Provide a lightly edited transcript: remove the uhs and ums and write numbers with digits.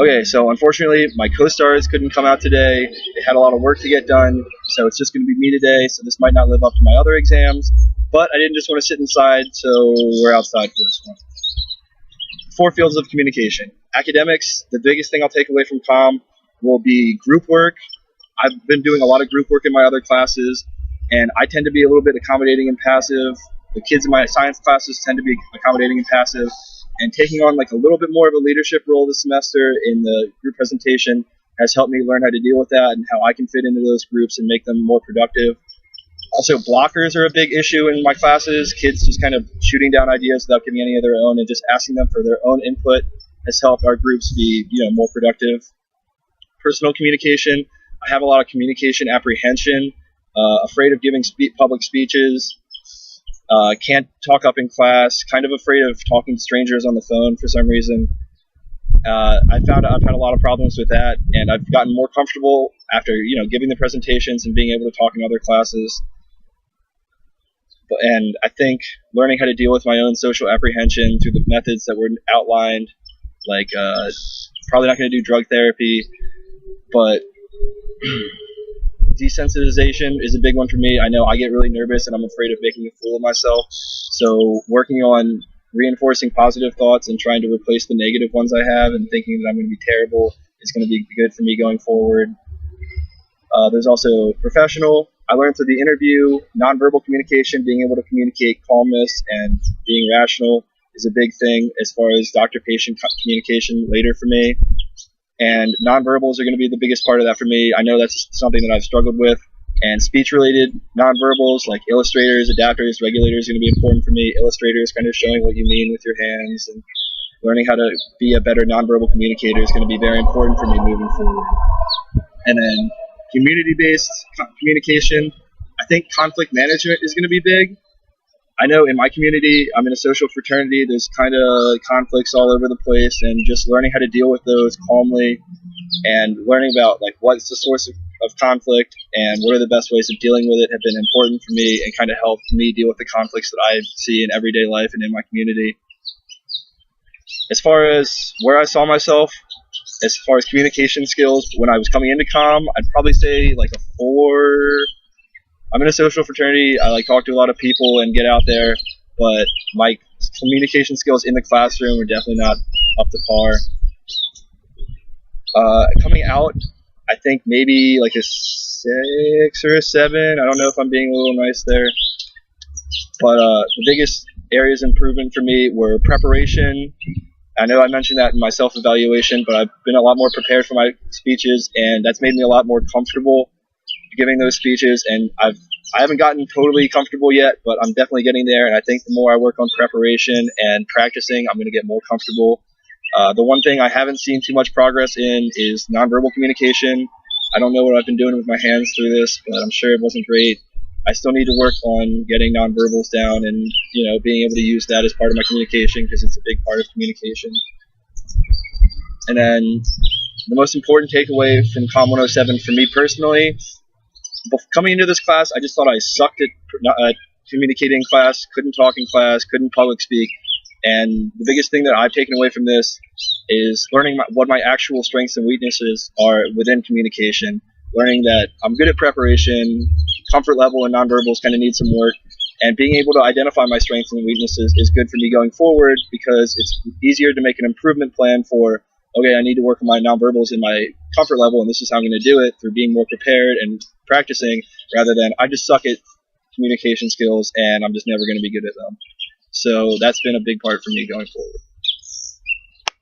Okay, so unfortunately, my co-stars couldn't come out today. They had a lot of work to get done, so it's just going to be me today. So this might not live up to my other exams, but I didn't just want to sit inside, so we're outside for this one. 4 fields of communication. Academics, the biggest thing I'll take away from COMM will be group work. I've been doing a lot of group work in my other classes, and I tend to be a little bit accommodating and passive. The kids in my science classes tend to be accommodating and passive. And taking on like a little bit more of a leadership role this semester in the group presentation has helped me learn how to deal with that and how I can fit into those groups and make them more productive. Also, blockers are a big issue in my classes. Kids just kind of shooting down ideas without giving any of their own and just asking them for their own input has helped our groups be, more productive. Personal communication. I have a lot of communication apprehension, afraid of giving public speeches. Can't talk up in class, kind of afraid of talking to strangers on the phone for some reason. I found I've had a lot of problems with that, and I've gotten more comfortable after, giving the presentations and being able to talk in other classes. And I think learning how to deal with my own social apprehension through the methods that were outlined, like probably not going to do drug therapy, but desensitization is a big one for me. I know I get really nervous and I'm afraid of making a fool of myself. So working on reinforcing positive thoughts and trying to replace the negative ones I have and thinking that I'm going to be terrible is going to be good for me going forward. There's also professional. I learned through the interview, nonverbal communication, being able to communicate calmness and being rational is a big thing as far as doctor-patient communication later for me. And nonverbals are going to be the biggest part of that for me. I know that's something that I've struggled with. And speech-related nonverbals like illustrators, adapters, regulators are going to be important for me. Illustrators kind of showing what you mean with your hands and learning how to be a better nonverbal communicator is going to be very important for me moving forward. And then community-based communication. I think conflict management is going to be big. I know in my community, I'm in a social fraternity, there's kind of conflicts all over the place, and just learning how to deal with those calmly and learning about like what's the source of conflict and what are the best ways of dealing with it have been important for me and kind of helped me deal with the conflicts that I see in everyday life and in my community. As far as where I saw myself, as far as communication skills, when I was coming into COMM, I'd probably say like a 4. I'm in a social fraternity. I talk to a lot of people and get out there, but my communication skills in the classroom are definitely not up to par. Coming out, I think maybe like a 6 or a 7. I don't know if I'm being a little nice there, but the biggest areas of improvement for me were preparation. I know I mentioned that in my self-evaluation, but I've been a lot more prepared for my speeches, and that's made me a lot more comfortable giving those speeches. And I haven't gotten totally comfortable yet, but I'm definitely getting there. And I think the more I work on preparation and practicing, I'm going to get more comfortable. The one thing I haven't seen too much progress in is nonverbal communication. I don't know what I've been doing with my hands through this, but I'm sure it wasn't great. I still need to work on getting nonverbals down and, being able to use that as part of my communication because it's a big part of communication. And then the most important takeaway from COMM 107 for me personally, coming into this class, I just thought I sucked at communicating in class, couldn't talk in class, couldn't public speak. And the biggest thing that I've taken away from this is learning what my actual strengths and weaknesses are within communication, learning that I'm good at preparation, comfort level and nonverbals kind of need some work, and being able to identify my strengths and weaknesses is good for me going forward because it's easier to make an improvement plan for, okay, I need to work on my nonverbals and my comfort level, and this is how I'm going to do it through being more prepared and practicing, rather than I just suck at communication skills and I'm just never going to be good at them. So that's been a big part for me going forward.